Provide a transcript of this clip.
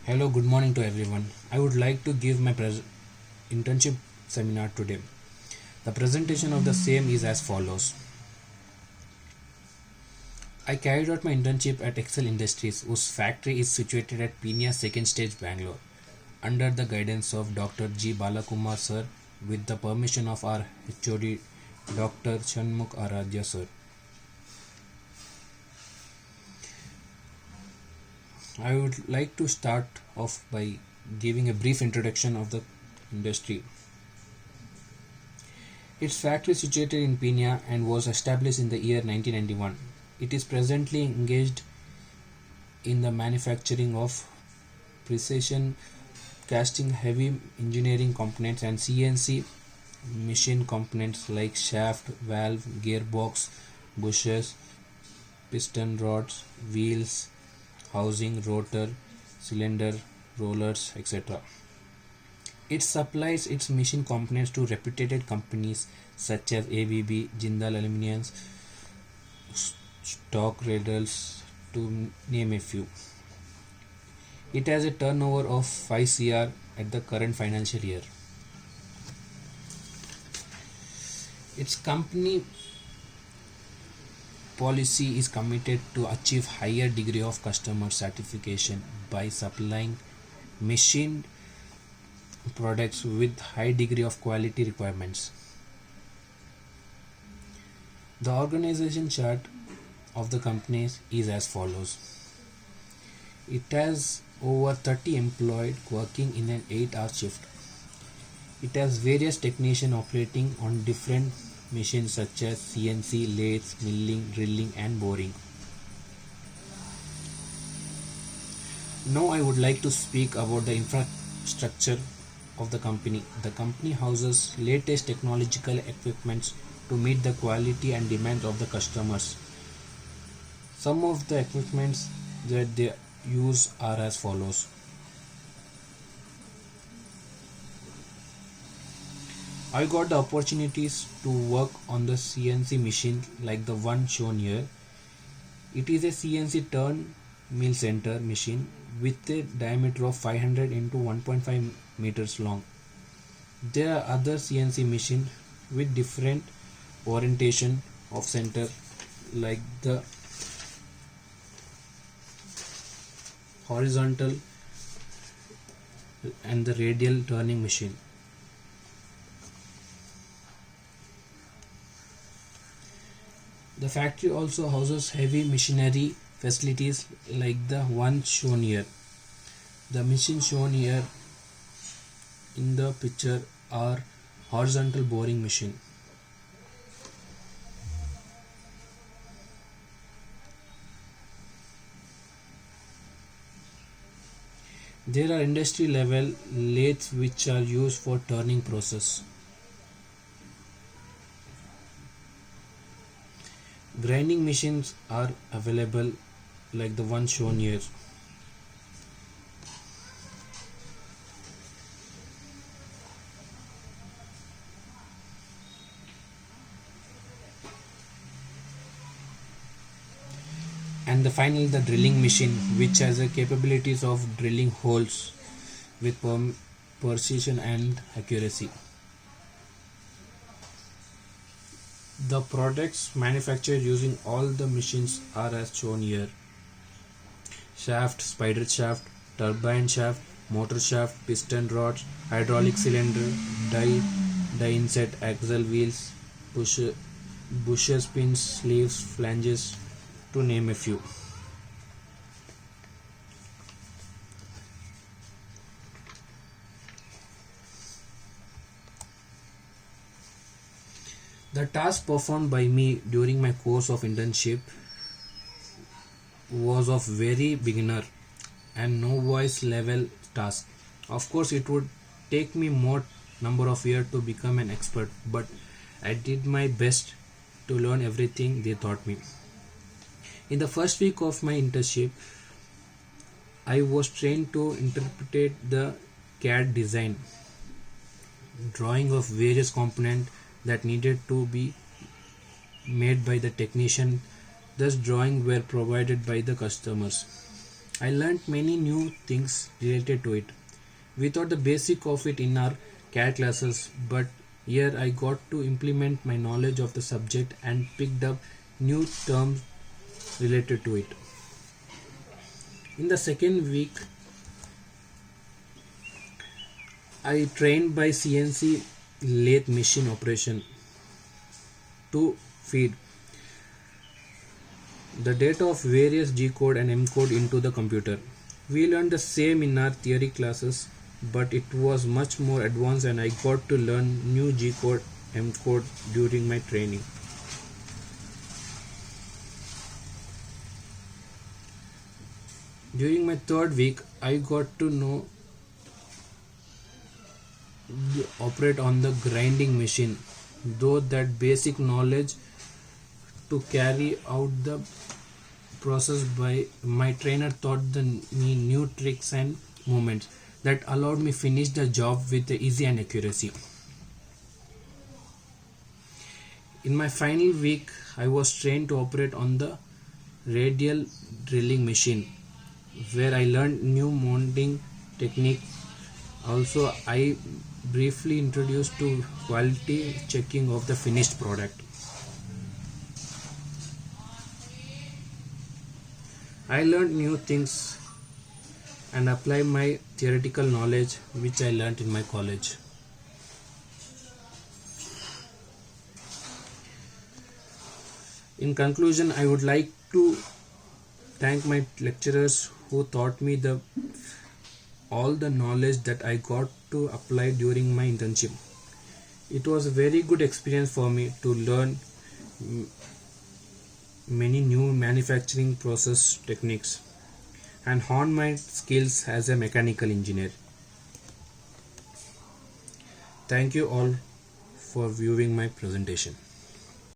Hello, good morning to everyone. I would like to give my internship seminar today. The presentation of the same is as follows. I carried out my internship at Excel Industries, whose factory is situated at Peenya Second Stage, Bangalore, under the guidance of Dr. G. Balakumar sir, with the permission of our HOD, Dr. Shanmukh Aradhya sir. I would like to start off by giving a brief introduction of the industry. Its factory is situated in Peenya and was established in the year 1991. It is presently engaged in the manufacturing of precision casting, heavy engineering components, and CNC machine components like shaft, valve, gearbox, bushers, piston rods, wheels, housing, rotor, cylinder, rollers, etc. It supplies its machine components to reputed companies such as ABB, Jindal Aluminium, Stock Radals, to name a few. It has a turnover of 5 crore at the current financial year. Its company policy is committed to achieve higher degree of customer satisfaction by supplying machined products with high degree of quality requirements. The organization chart of the company is as follows. It has over 30 employed working in an 8-hour shift. It has various technicians operating on different machines such as CNC, lathes, milling, drilling and boring. Now I would like to speak about the infrastructure of the company. The company houses latest technological equipments to meet the quality and demands of the customers. Some of the equipments that they use are as follows. I got the opportunities to work on the CNC machine like the one shown here. It is a CNC turn mill center machine with a diameter of 500 into 1.5 meters long. There are other CNC machines with different orientation of center like the horizontal and the radial turning machine. The factory also houses heavy machinery facilities like the one shown here. The machines shown here in the picture are horizontal boring machine. There are industry level lathes which are used for turning process. Grinding machines are available like the one shown here. And finally the drilling machine which has the capabilities of drilling holes with precision and accuracy. The products manufactured using all the machines are as shown here. Shaft, spider shaft, turbine shaft, motor shaft, piston rods, hydraulic cylinder, die inset, axle wheels, bushes, pins, sleeves, flanges, to name a few. The task performed by me during my course of internship was of very beginner and novice level task. Of course, it would take me more number of years to become an expert, but I did my best to learn everything they taught me. In the first week of my internship, I was trained to interpret the CAD design, drawing of various components that needed to be made by the technician. Thus drawings were provided by the customers. I learned many new things related to it. We taught the basic of it in our CAD classes, but here I got to implement my knowledge of the subject and picked up new terms related to it. In the second week, I trained by CNC lathe machine operation to feed the data of various G code and M code into the computer. We learned the same in our theory classes, but it was much more advanced and I got to learn new G code, M code during my training. During my third week, I got to know operate on the grinding machine, though that basic knowledge to carry out the process by my trainer taught me new tricks and movements that allowed me finish the job with ease and accuracy. In my final week, I was trained to operate on the radial drilling machine, where I learned new mounting technique. Also, I briefly introduced to quality checking of the finished product. I learned new things and apply my theoretical knowledge which I learned in my college. In conclusion, I would like to thank my lecturers who taught me all the knowledge that I got to apply during my internship. It was a very good experience for me to learn many new manufacturing process techniques and hone my skills as a mechanical engineer. Thank you all for viewing my presentation.